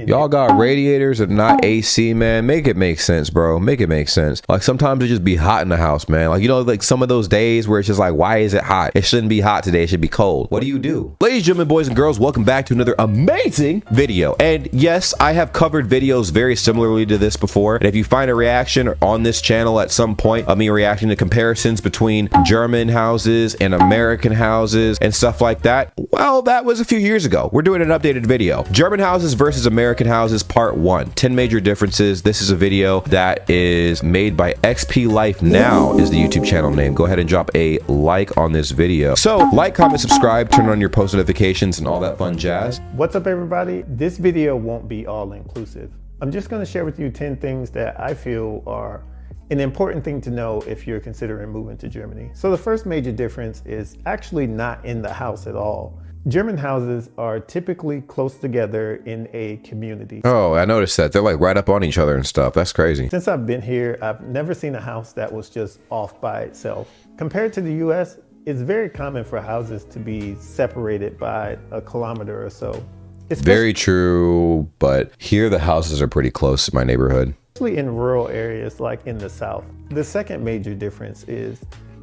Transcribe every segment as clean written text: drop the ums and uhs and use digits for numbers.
Y'all got radiators and not AC, man. Make it make sense, bro. Make it make sense. Like sometimes it just be hot in the house, man. Like, you know, like some of those days where it's just like, why is it hot? It shouldn't be hot today. It should be cold. What do you do? Ladies and gentlemen, boys and girls, welcome back to another amazing video. And yes, I have covered videos very similarly to this before. And if you find a reaction on this channel at some point of me reacting to comparisons between German houses and American houses and stuff like that, well, that was a few years ago. We're doing an updated video. German houses versus American houses part 1. 10 major differences. This is a video that is made by XP Life Now is the YouTube channel name. Go ahead and drop a like on this video. So like, comment, subscribe, turn on your post notifications and all that fun jazz. What's up, everybody? This video won't be all inclusive. I'm just going to share with you 10 things that I feel are an important thing to know if you're considering moving to Germany. So the first major difference is actually not in the house at all. German houses are typically close together in a community. Oh, I noticed that. They're like right up on each other and stuff. That's crazy. Since I've been here, I've never seen a house that was just off by itself. Compared to the US, it's very common for houses to be separated by a kilometer or so. Very true, but here the houses are pretty close in my neighborhood. Especially in rural areas like in the South. The second major difference is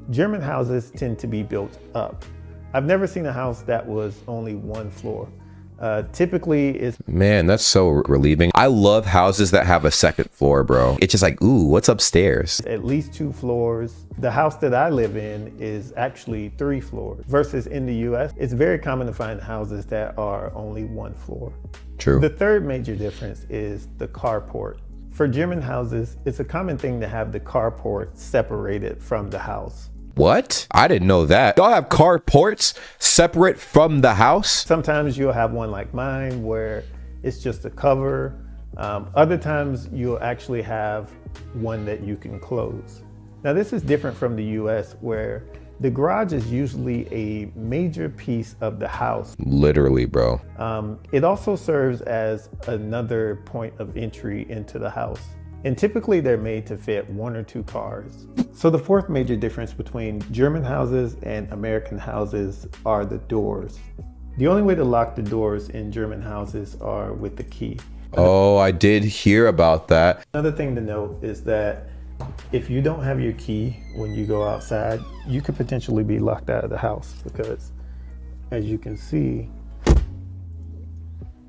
German houses tend to be built up. I've never seen a house that was only one floor. Typically it's... Man, that's so relieving. I love houses that have a second floor, bro. It's just like, ooh, what's upstairs? At least 2 floors. The house that I live in is actually 3 floors. Versus in the US, it's very common to find houses that are only 1 floor. True. The third major difference is the carport. For German houses, it's a common thing to have the carport separated from the house. What? I didn't know that. Y'all have carports separate from the house? Sometimes you'll have one like mine where it's just a cover. Other times you'll actually have one that you can close. Now this is different from the US where the garage is usually a major piece of the house. Literally, bro. It also serves as another point of entry into the house. And typically they're made to fit 1 or 2 cars. So the fourth major difference between German houses and American houses are the doors. The only way to lock the doors in German houses are with the key. Oh, I did hear about that. Another thing to note is that if you don't have your key when you go outside, you could potentially be locked out of the house because, as you can see,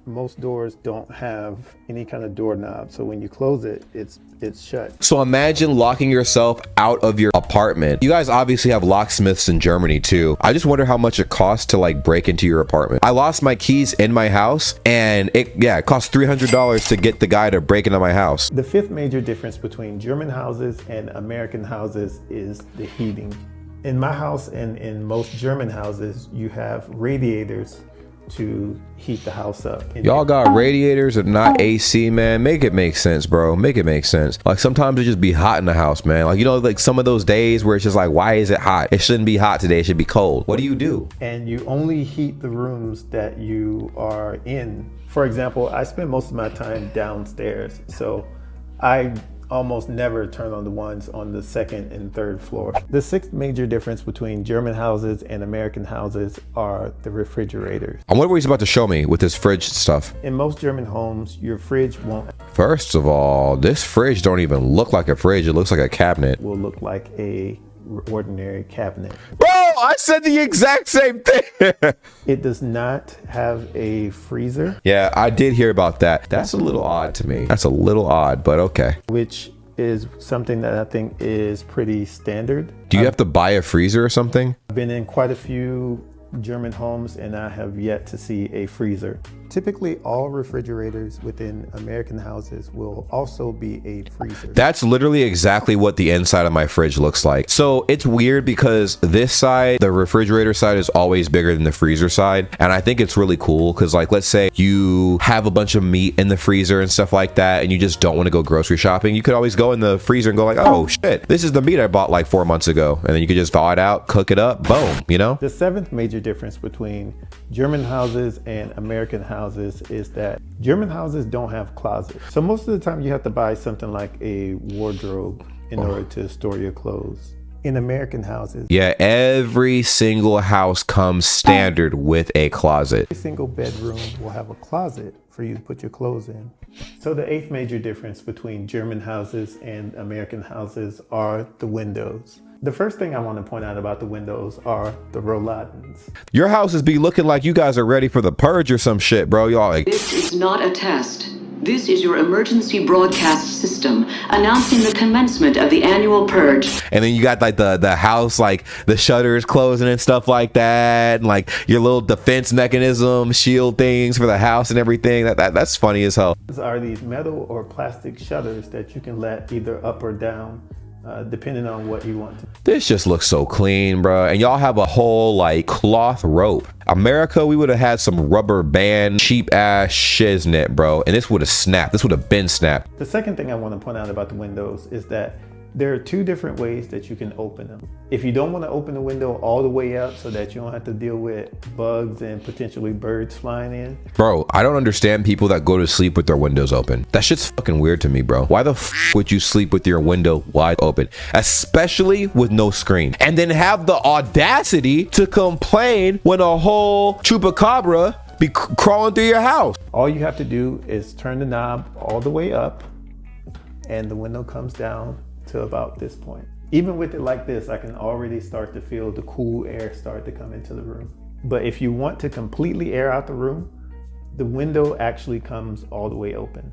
most doors don't have any kind of doorknob. So when you close it, it's shut. So imagine locking yourself out of your apartment. You guys obviously have locksmiths in Germany too. I just wonder how much it costs to like break into your apartment. I lost my keys in my house and it cost $300 to get the guy to break into my house. The fifth major difference between German houses and American houses is the heating. In my house and in most German houses, you have radiators to heat the house up. Y'all got radiators and not AC, man. Make it make sense, bro. Make it make sense. Like sometimes it just be hot in the house, man. Like, you know, like some of those days where it's just like, why is it hot? It shouldn't be hot today. It should be cold. What do you do? And you only heat the rooms that you are in. For example, I spend most of my time downstairs, so I almost never turn on the ones on the 2nd and 3rd floor. The sixth major difference between German houses and American houses are the refrigerators. I wonder what he's about to show me with this fridge stuff. In most German homes, your fridge won't... First of all, this fridge don't even look like a fridge. It looks like a cabinet. Will look like a ordinary cabinet. Bro, I said the exact same thing. It does not have a freezer. Yeah, I did hear about that. That's a little odd to me. That's a little odd, but okay. Which is something that I think is pretty standard. Do you have to buy a freezer or something? I've been in quite a few German homes and I have yet to see a freezer. Typically all refrigerators within American houses will also be a freezer. That's literally exactly what the inside of my fridge looks like. So it's weird because this side, the refrigerator side, is always bigger than the freezer side. And I think it's really cool because, like, let's say you have a bunch of meat in the freezer and stuff like that and you just don't want to go grocery shopping. You could always go in the freezer and go like, oh shit, this is the meat I bought like 4 months ago. And then you could just thaw it out, cook it up, boom, you know? The seventh major difference between German houses and American houses is that German houses don't have closets. So most of the time you have to buy something like a wardrobe in order to store your clothes. In American houses, Yeah, every single house comes standard with a closet. every single bedroom will have a closet for you to put your clothes in. So the eighth major difference between German houses and American houses are the windows. The first thing I want to point out about the windows are the Rollladens. Your houses be looking like you guys are ready for the purge or some shit, bro. Y'all like, This is not a test. This is your emergency broadcast system announcing the commencement of the annual purge. and then you got like the house, like the shutters closing and stuff like that, and like your little defense mechanism, shield things for the house and everything. That's funny as hell. These are these metal or plastic shutters that you can let either up or down, depending on what you want to. This just looks so clean, bro. And y'all have a whole like cloth rope. America, we would have had some rubber band, cheap ass shiznit, bro. And this would have snapped. This would have been snapped. The second thing I want to point out about the windows is that there are two different ways that you can open them. If you don't want to open the window all the way up so that you don't have to deal with bugs and potentially birds flying in. Bro, I don't understand people that go to sleep with their windows open. That shit's fucking weird to me, bro. Why the would you sleep with your window wide open? Especially with no screen. And then have the audacity to complain when a whole chupacabra be crawling through your house. All you have to do is turn the knob all the way up and the window comes down to about this point. Even with it like this, I can already start to feel the cool air start to come into the room. But if you want to completely air out the room, the window actually comes all the way open.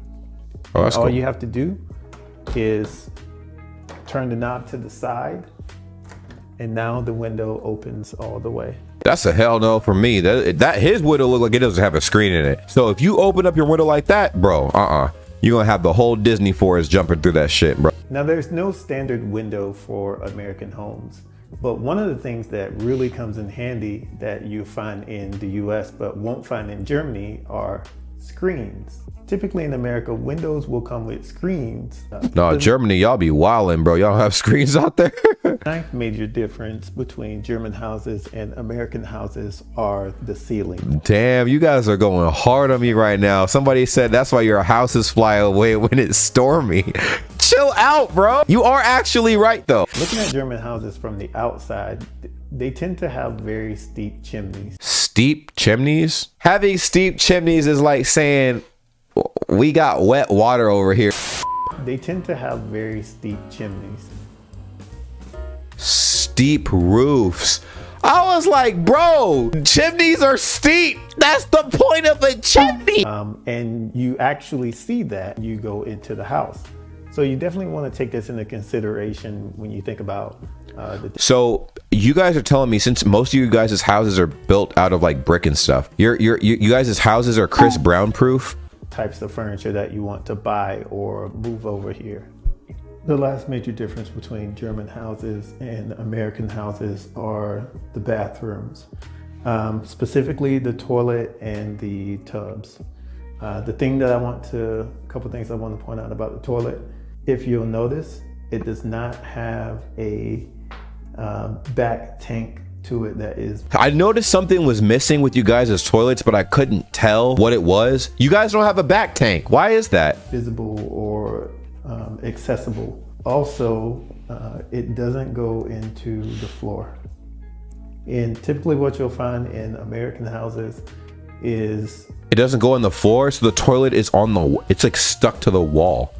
Oh, that's All cool. you have to do is turn the knob to the side, and now the window opens all the way. That's a hell no for me. That his window look like it doesn't have a screen in it. So if you open up your window like that, bro, you're gonna have the whole Disney forest jumping through that shit, bro. Now, there's no standard window for American homes, but one of the things that really comes in handy that you find in the US but won't find in Germany are screens. Typically in America, windows will come with screens. No, Germany, y'all be wildin', bro. Y'all have screens out there. The ninth major difference between German houses and American houses are the ceiling. Damn, you guys are going hard on me right now. Somebody said that's why your houses fly away when it's stormy. Chill out, bro. You are actually right, though. Looking at German houses from the outside, they tend to have very steep chimneys. Steep chimneys? Having steep chimneys is like saying we got wet water over here. They tend to have very steep chimneys. Steep roofs. I was like, bro, chimneys are steep. That's the point of a chimney. And you actually see that you go into the house. So you definitely want to take this into consideration when you think about So you guys are telling me, since most of you guys' houses are built out of like brick and stuff, you guys' houses are Chris Brown proof? types of furniture that you want to buy or move over here. The last major difference between German houses and American houses are the bathrooms, specifically the toilet and the tubs. A couple things I want to point out about the toilet. If you'll notice, it does not have a back tank to it that is. I noticed something was missing with you guys' toilets, but I couldn't tell what it was. You guys don't have a back tank. Why is that? Visible or accessible. Also, it doesn't go into the floor. And typically what you'll find in American houses is It doesn't go on the floor, so the toilet is it's like stuck to the wall.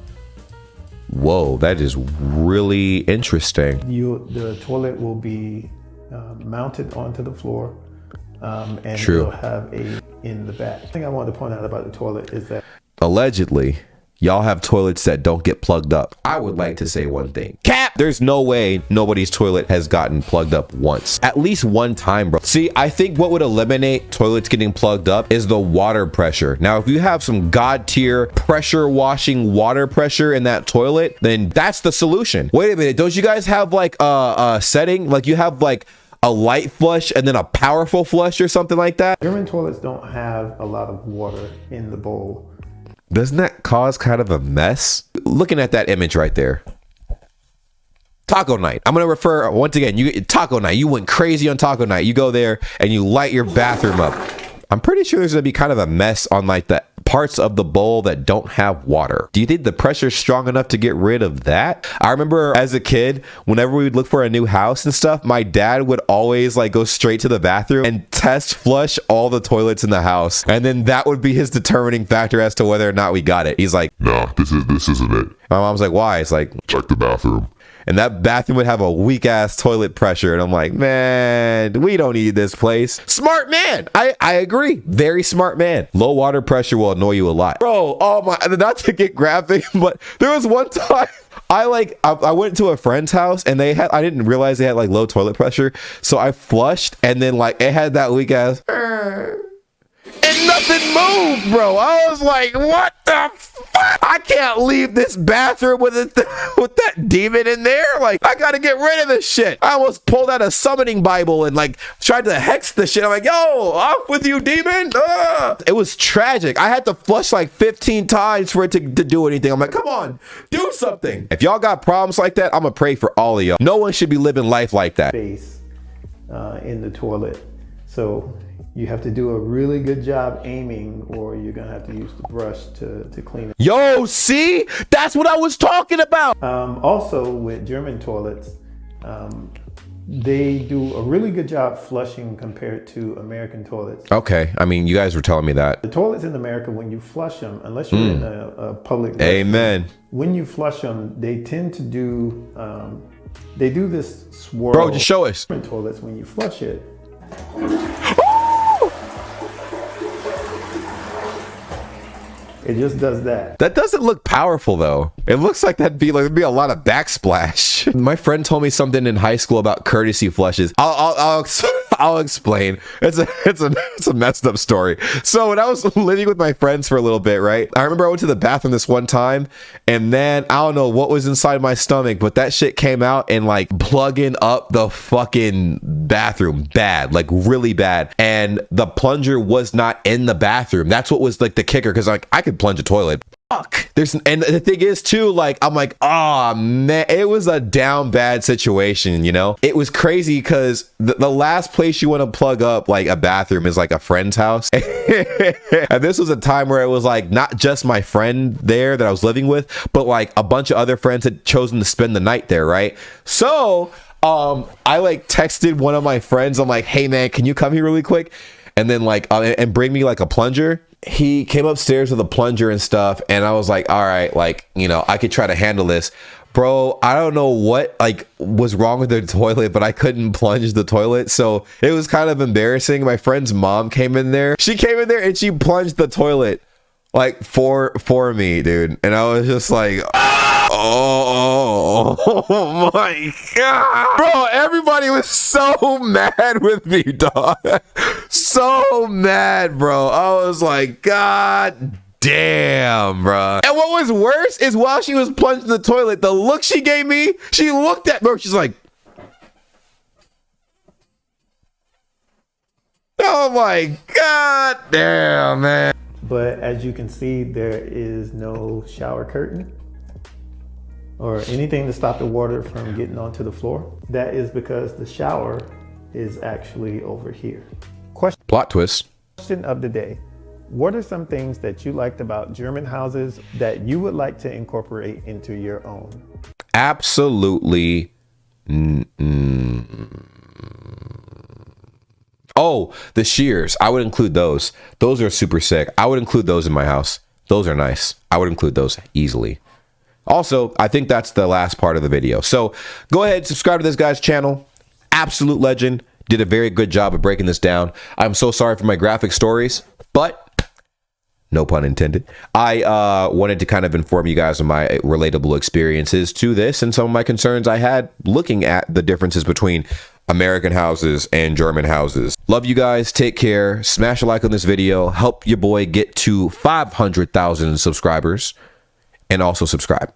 Whoa, that is really interesting. the toilet will be mounted onto the floor, and True. it'll have a in the back. The thing I wanted to point out about the toilet is that Allegedly, y'all have toilets that don't get plugged up. I would like to say one thing. Cap! There's no way nobody's toilet has gotten plugged up once. At least one time, bro. See, I think what would eliminate toilets getting plugged up is the water pressure. Now, if you have some god tier pressure washing water pressure in that toilet, then that's the solution. Wait a minute. Don't you guys have like a setting? Like you have like a light flush and then a powerful flush or something like that? German toilets don't have a lot of water in the bowl. Doesn't that cause kind of a mess? Looking at that image right there. Taco night. I'm going to refer once again, taco night. You went crazy on taco night. You go there and you light your bathroom up. I'm pretty sure there's going to be kind of a mess on like the parts of the bowl that don't have water. Do you think the pressure is strong enough to get rid of that? I remember as a kid, whenever we would look for a new house and stuff, my dad would always like go straight to the bathroom and test flush all the toilets in the house. And then that would be his determining factor as to whether or not we got it. He's like, "No, this isn't it. My mom's like, why? It's like, Check the bathroom." and that bathroom would have a weak ass toilet pressure. And I'm like, man, we don't need this place. Smart man. I agree. Very smart man. Low water pressure will annoy you a lot. Bro, oh my, not to get graphic, but there was one time I went to a friend's house and I didn't realize they had like low toilet pressure. So I flushed and then like it had that weak ass and nothing moved, bro. I was like, what the fuck? I can't leave this bathroom with that demon in there. Like, I gotta get rid of this shit. I almost pulled out a summoning Bible and like tried to hex the shit. I'm like, yo, off with you, demon. It was tragic. I had to flush like 15 times for it to do anything. I'm like, come on, do something. If y'all got problems like that, I'm gonna pray for all of y'all. No one should be living life like that. Space in the toilet. So you have to do a really good job aiming, or you're gonna have to use the brush to clean it. Yo, see? That's what I was talking about. Also with German toilets, they do a really good job flushing compared to American toilets. Okay, I mean, you guys were telling me that. The toilets in America, when you flush them, unless you're in a public Amen. when you flush them, they tend to do, they do this swirl. Bro, just show us. German toilets, when you flush it, it just does that. That doesn't look powerful though. It looks like that'd be a lot of backsplash. My friend told me something in high school about courtesy flushes. I'll explain. It's a messed up story. So when I was living with my friends for a little bit, right? I remember I went to the bathroom this one time, and then I don't know what was inside my stomach, but that shit came out and like plugging up the fucking bathroom bad, like really bad. And the plunger was not in the bathroom. That's what was like the kicker, because like I could plunge a toilet. Fuck. And the thing is too, like I'm like, oh man, it was a down bad situation, you know? It was crazy because the last place you want to plug up like a bathroom is like a friend's house. And this was a time where it was like not just my friend there that I was living with, but like a bunch of other friends had chosen to spend the night there, right? So I like texted one of my friends. I'm like, hey man, can you come here really quick? And then like and bring me like a plunger. He came upstairs with a plunger and stuff, and I was like, all right, like, you know, I could try to handle this. Bro, I don't know what like was wrong with the toilet, but I couldn't plunge the toilet, so it was kind of embarrassing. My friend's mom came in there. She came in there and she plunged the toilet like for me, dude. And I was just like, oh my god, bro, everybody was so mad with me, dog. So mad, bro. I was like, god damn, bro. And what was worse is while she was plunging the toilet, the look she gave me, she looked at me, she's like, oh my god damn, man. But as you can see, there is no shower curtain or anything to stop the water from getting onto the floor. That is because the shower is actually over here. Plot twist. Question of the day. What are some things that you liked about German houses that you would like to incorporate into your own? Absolutely. Oh, the shears. I would include those. Those are super sick. I would include those in my house. Those are nice. I would include those easily. Also, I think that's the last part of the video. So go ahead, subscribe to this guy's channel. Absolute legend. Did a very good job of breaking this down. I'm so sorry for my graphic stories, but no pun intended. I wanted to kind of inform you guys of my relatable experiences to this and some of my concerns I had looking at the differences between American houses and German houses. Love you guys. Take care. Smash a like on this video. Help your boy get to 500,000 subscribers, and also subscribe.